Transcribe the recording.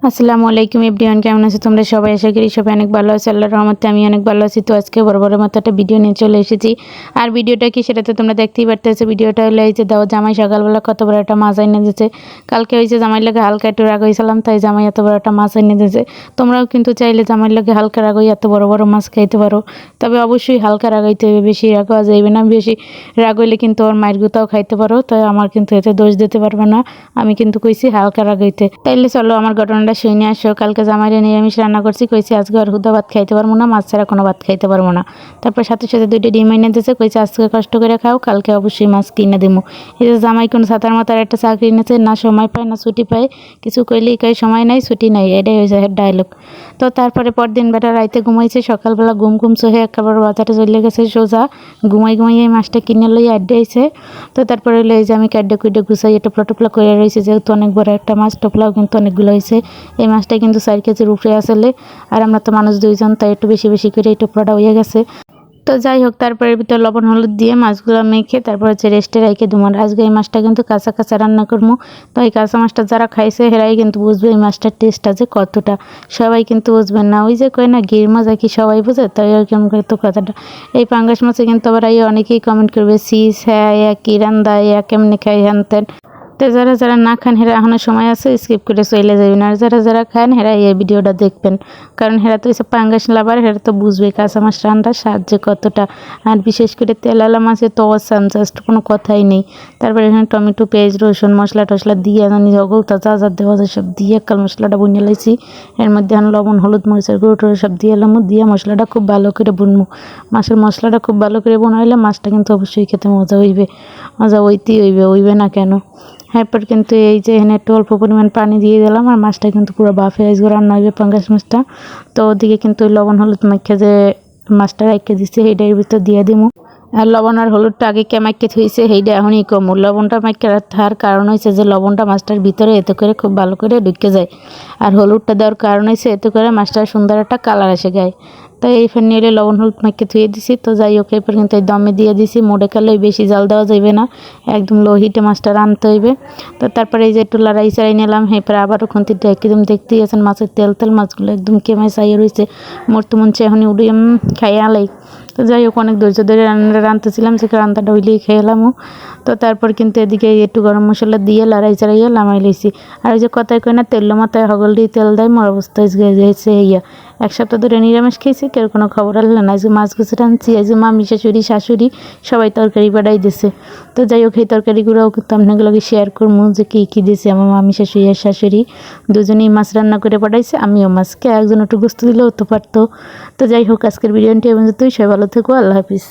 আসসালামু আলাইকুম এভরিওয়ান, কেমন আছো তোমরা সবাই? আশা করি সবাই অনেক ভালো আছে। আল্লাহর রহমতে আমি অনেক ভালো আছি। তো আজকে বড় মতো একটা ভিডিও নিয়ে চলে এসেছি। আর ভিডিওটা কি সেটা তো তোমরা দেখতেই পারতেছো। ভিডিওটা হলো এই যে দাও জামাই সকালবেলা কত বড় একটা মাছ এনে দিয়েছে। কালকে হয়েছে জামাই লাগে হালকা একটু রাগ হয়েছিলাম, তাই জামাই এত বড় একটা মাছ এনে দিয়েছে। তোমরাও কিন্তু চাইলে জামাই লাগে হালকা রাগ হয়ে এত বড় মাছ খাইতে পারো। তবে অবশ্যই হালকা রাগ হইতে হবে, বেশি রাগ হওয়া যাইবে না। বেশি রাগ হইলে কিন্তু ওর মায়ের গুতাও খাইতে পারো। তাই আমার কিন্তু এতে দোষ দিতে পারবে না। আমি কিন্তু কইছি হালকা রাগ হইতে। তাইলে চলো আমার ঘটনাটা শুনে আসো। কালকে জামাইরে নিরামিষ রান্না করছি, কইছি আজকে আর হুদা ভাত খাইতে পারবো না, মাছ ছাড়া কোনো ভাত খাইতে পারবো না। তারপর সাথে সাথে 2টা ডিম এনে দিয়েছে, কইছে আজকে কষ্ট করে খাও, কালকে অবশ্যই মাছ কিনে দিবো। এই যে জামাই কোনো ছাতার মাথার একটা চাকরি নিয়েছে, না সময় পায় না ছুটি পায়, কিছু কইলেই কই সময় নাই ছুটি নাই, এটাই হয়েছে ডায়লগ। তো তারপরে পরদিন বেটা রাইতে ঘুমাইছে, সকালবেলা ঘুম চোহে একেবারে বাজারে চলে গেছে সোজা। ঘুমাই এই মাছটা কিনে লই আড্ডাইছে। তো তারপরে হলো এই যে আমি কাড্ডে কুইডে গুছাই টোপলা করে রয়েছে, যেহেতু অনেক বড় একটা মাছ, টোপলাও কিন্তু অনেকগুলো হয়েছে। এই মাছটা কিন্তু 4 কেজির উপরে আসলে, আর আমরা তো মানুষ 2জন, তাই একটু বেশি করে এই টোপলাটা হয়ে গেছে। তো যাই হোক, তারপরে ভিতর লবণ হলুদ দিয়ে মাছগুলো মেখে তারপর হচ্ছে রেস্টে রেখে দুমার। আজকে এই মাছটা কিন্তু কাঁচা রান্না করবো। তো এই কাঁচা মাছটা যারা খাইছে হেরাই কিন্তু বুঝবে এই মাছটার টেস্টটা যে কতটা। সবাই কিন্তু বুঝবেন না, ওই যে কয় না গির মজা কি সবাই বুঝে, তাই আর কেমন তো কথাটা। এই পাঙ্গাস মাছে কিন্তু আবার অনেকেই কমেন্ট করবে সিস হ্যাঁ কি রান্দা কেমনি খাই হ্যান তেন। তো যারা না খান হেরা এখনো সময় আছে, স্কিপ করে চলে যাবেন। আর যারা খান হেরা এই ভিডিওটা দেখবেন, কারণ হেরা তো এসব পাঙ্গাস লাভার, হেরা তো বুঝবে কাঁচা মাছ রান্নার সাহায্য কতটা। আর বিশেষ করে তেলালা মাছে তো অসাম, জাস্ট কোনো কথাই নেই। তারপরে এখানে টমেটো পেঁয়াজ রসুন মশলা টশলা দিয়ে জগলতা যা দেওয়া যায় সব দিয়ে কাল মশলাটা বুনে লাইছি। এর মধ্যে এখন লবণ হলুদ মরিচের গুঁড়ো টুড়ো সব দিয়ে এলাম, দিয়ে মশলাটা খুব ভালো করে বুনবো। মাছের মশলাটা খুব ভালো করে বোনাইলে মাছটা কিন্তু অবশ্যই খেতে মজা হইবে হইবে না কেন। এরপর কিন্তু এই যে এখানে একটু অল্প পরিমাণ পানি দিয়ে দিলাম, আর মাছটা কিন্তু পুরো বাফে আজকে রান্না হইবে পাঙ্গাস মাছটা। তো ওদিকে কিন্তু লবণ হলুদ মাখা যে মাছটা রেখে দিচ্ছি সেইটার ভিতর দিয়ে দিমু। আর লবণ আর হলুদটা আগে মাইকে থইছে, সেইটা এখনই কমু। লবণটা মাইকে থাকার কারণ হয়েছে যে লবণটা মাছটার ভিতরে এতে করে খুব ভালো করে ঢুকে যায়, আর হলুদটা দেওয়ার কারণ হয়েছে এতে করে মাছটার সুন্দর একটা কালার এসে গায়। তাই এই ফের নিয়ে লবণ হলুদ মাইকে ধুয়ে দিছি। তো যাই হোক, এরপর কিন্তু এই দমে দিয়ে দিছি। মোড়ে কালে বেশি জাল দেওয়া যাবে না, একদম লো হিটে মাছটা রানতে হইবে। তো তারপরে এই যে একটু লড়াই চাড়াই নিলাম, এরপর আবারও খুন্তিটা একদম দেখতেই আছেন মাছের তেল মাছগুলো একদম কেমায় চাইয়ে রয়েছে। মরতে মনছে এখনই উড়িয়ে খাইয়ে আলাই। তো যাই হোক, অনেক ধৈর্য ধরে রান্নাছিলাম, সে রান্নাটা হইলেই খেয়ে এলামও। তো তারপর কিন্তু এদিকে একটু গরম মশলা দিয়ে লড়াই চাড়াইয়া নামাই লইছি। আর ওই যে কথায় কই না তেল মাথায় হগল দিয়ে তেল দেয়, মোর অবস্থা গেছে ইয়া। 1 সপ্তাহ ধরে নিরামিষ খেয়েছি, কেউ কোনো খবর আনলে না। আজকে মাছ গুছে টানছি, আজকে মামি শাশুড়ি সবাই তরকারি পাঠাই দিছে। তো যাই হোক, এই তরকারিগুলোও কিন্তু আপনাগুলোকে শেয়ার করবো যে কী দিয়েছে আমার মামি শাশুড়ি দুজনেই মাছ রান্না করে পাঠাইছে। আমিও মাছকে একজন একটু গোস্ত দিলেও তো পারতো। তো যাই হোক, আজকের ভিডিওটি এবং তুই সবাই ভালো থেকো, আল্লাহ হাফিজ।